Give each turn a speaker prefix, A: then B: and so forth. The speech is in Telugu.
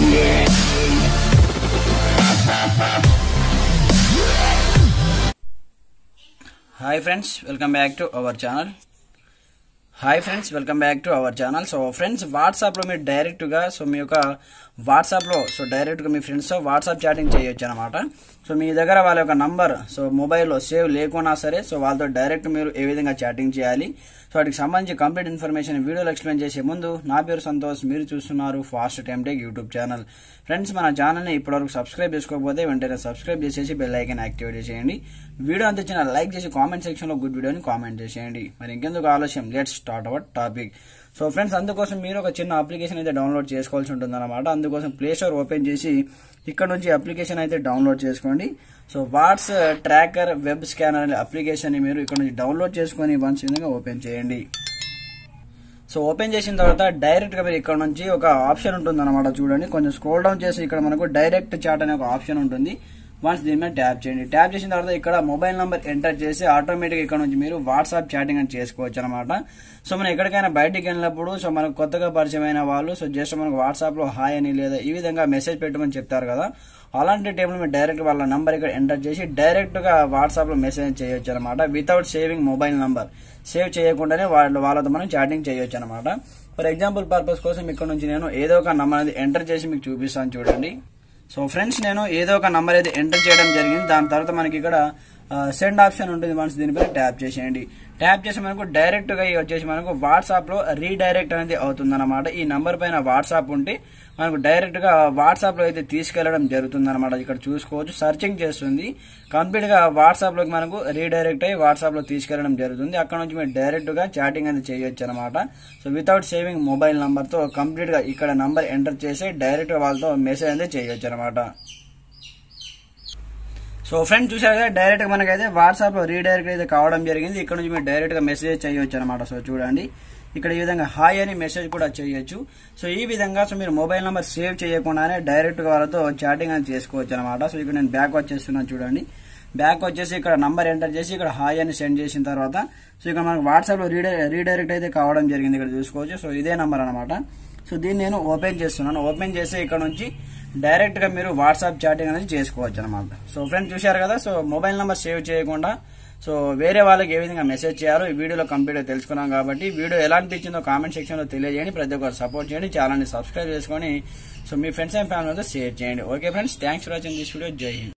A: Hi friends, welcome back to our channel. So friends, WhatsApp లో మీరు డైరెక్ట్ గా మీ యొక్క WhatsApp లో డైరెక్ట్ గా మీ ఫ్రెండ్స్ తో వాట్సాప్ చాటింగ్ చేయొచ్చు అన్నమాట. సో మీ దగ్గర వాళ్ళ యొక్క నంబర్ మొబైల్లో సేవ్ లేకున్నా సరే వాళ్ళతో డైరెక్ట్ మీరు ఏ విధంగా చాటింగ్ చేయాలి, వాటికి సంబంధించి కంప్లీట్ ఇన్ఫర్మేషన్ వీడియోలో ఎక్స్ప్లెయిన్ చేసే ముందు నా పేరు సంతోష్, మీరు చూస్తున్నారు fast time tech YouTube channel. Friends, మన ఛానల్ని ఇప్పటివరకు సబ్స్క్రైబ్ చేసుకోకపోతే వెంటనే సబ్స్క్రైబ్ చేసేసి బెల్ ఐకాన్ యాక్టివేట్ చేసేయండి. వీడియో అంత ఇచ్చిన లైక్ చేసి కామెంట్ సెక్షన్లో గుడ్ వీడియోని కామెంట్ చేసేయండి. మరి ఇంకెందుకు ఆలస్యం, let's start our topic. So friends, అందుకోసం మీరు ఒక చిన్న అప్లికేషన్ అయితే డౌన్లోడ్ చేసుకోవాల్సి ఉంటుంది అనమాట. అందుకోసం ప్లే స్టోర్ ఓపెన్ చేసి ఇక్కడ నుంచి అప్లికేషన్ అయితే డౌన్లోడ్ చేసుకోండి. So what's tracker web scanner అనే అప్లికేషన్ ని మీరు ఇక్కడ నుంచి డౌన్లోడ్ చేసుకొని వన్స్ విధంగా ఓపెన్ చేయండి. సో ఓపెన్ చేసిన తర్వాత డైరెక్ట్ గా మీరు ఇక్కడ నుంచి ఒక ఆప్షన్ ఉంటుంది అనమాట. చూడండి, కొంచెం స్క్రోల్ డౌన్ చేసి ఇక్కడ మనకు డైరెక్ట్ చాట్ అనే ఒక ఆప్షన్ ఉంటుంది. వన్స్ దీని మీద ట్యాప్ చేయండి. ట్యాప్ చేసిన తర్వాత ఇక్కడ మొబైల్ నంబర్ ఎంటర్ చేసి ఆటోమేటిక్ ఇక్కడ నుంచి మీరు వాట్సాప్ చాటింగ్ అని చేసుకోవచ్చు అనమాట. సో మనం ఎక్కడికైనా బయటికి వెళ్ళినప్పుడు మనకు కొత్తగా పరిచయమైన వాళ్ళు జస్ట్ మనకు వాట్సాప్ లో హాయ్ అని లేదా ఈ విధంగా మెసేజ్ పెట్టమని చెప్తారు కదా, అలాంటి టైంలో మీరు డైరెక్ట్ వాళ్ళ నంబర్ ఇక్కడ ఎంటర్ చేసి డైరెక్ట్ గా వాట్సాప్ లో మెసేజ్ చేయొచ్చు అనమాట. Without saving mobile number, save చేయకుండానే వాళ్ళతో మనం చాటింగ్ చేయొచ్చు అనమాట. ఫర్ ఎగ్జాంపుల్ పర్పస్ కోసం ఇక్కడ నుంచి నేను ఏదో ఒక నంబర్ అనేది ఎంటర్ చేసి మీకు చూపిస్తాను చూడండి. సో ఫ్రెండ్స్, నేను ఏదో ఒక నంబర్ అయితే ఎంటర్ చేయడం జరిగింది. దాని తర్వాత మనకి ఇక్కడ సెండ్ ఆప్షన్ ఉంటుంది. వన్స్ దీనిపై ట్యాప్ చేసేయండి. ట్యాప్ చేసి మనకు డైరెక్ట్ గా వచ్చేసి మనకు వాట్సాప్ లో రీడైరెక్ట్ అనేది అవుతుంది అనమాట. ఈ నంబర్ పైన వాట్సాప్ ఉంటే మనకు డైరెక్ట్ గా వాట్సాప్ లో అయితే తీసుకెళ్లడం జరుగుతుంది అనమాట. ఇక్కడ చూసుకోవచ్చు, సర్చింగ్ చేస్తుంది, కంప్లీట్ గా వాట్సాప్ లోకి మనకు రీడైరెక్ట్ అయ్యి వాట్సాప్ లో తీసుకెళ్లడం జరుగుతుంది. అక్కడ నుంచి మీరు డైరెక్ట్ గా చాటింగ్ అనేది చేయొచ్చు అనమాట. So without saving mobile number తో కంప్లీట్ గా ఇక్కడ నంబర్ ఎంటర్ చేసి డైరెక్ట్ గా వాళ్ళతో మెసేజ్ అనేది చేయొచ్చు అనమాట. సో ఫ్రెండ్స్, చూసారు కదా, డైరెక్ట్ గా మనకైతే వాట్సాప్ లో రీడైరెక్ట్ అయితే కావడం జరిగింది. ఇక్కడ నుంచి మీరు డైరెక్ట్ గా మెసేజ్ చేయొచ్చు అనమాట. సో చూడండి, ఇక్కడ ఈ విధంగా హాయ్ అని మెసేజ్ కూడా చేయొచ్చు. సో ఈ విధంగా మీరు మొబైల్ నెంబర్ సేవ్ చేయకుండానే డైరెక్ట్ గా వాళ్ళతో చాటింగ్ అని చేసుకోవచ్చు అనమాట. సో ఇక్కడ నేను బ్యాక్ వచ్చేస్తున్నాను చూడండి. బ్యాక్ వచ్చేసి ఇక్కడ నంబర్ ఎంటర్ చేసి ఇక్కడ హాయ్ అని సెండ్ చేసిన తర్వాత ఇక్కడ మనకు వాట్సాప్ లో రీడైరెక్ట్ అయితే కావడం జరిగింది. ఇక్కడ చూసుకోవచ్చు. సో ఇదే నంబర్ అనమాట. సో దీన్ని నేను ఓపెన్ చేస్తున్నాను. ఓపెన్ చేసి ఇక్కడ నుంచి డైరెక్ట్ గా మీరు వాట్సాప్ చాటింగ్ అనేది చేసుకోవచ్చు అనమాట. సో ఫ్రెండ్స్, చూశారు కదా, సో మొబైల్ నెంబర్ సేవ్ చేయకుండా వేరే వాళ్ళకి ఏ విధంగా మెసేజ్ చేయాలో ఈ వీడియోలో కంప్లీట్గా తెలుసుకున్నాం. కాబట్టి వీడియో ఎలా అనిపించిందో కామెంట్ సెక్షన్ లో తెలియజేయండి. ప్రతి ఒక్కరు సపోర్ట్ చేయండి, ఛానల్ని సబ్స్క్రైబ్ చేసుకొని మీ ఫ్రెండ్స్ అండ్ ఫ్యామిలీతో షేర్ చేయండి. Okay friends, thanks for watching this video. జై హింద్.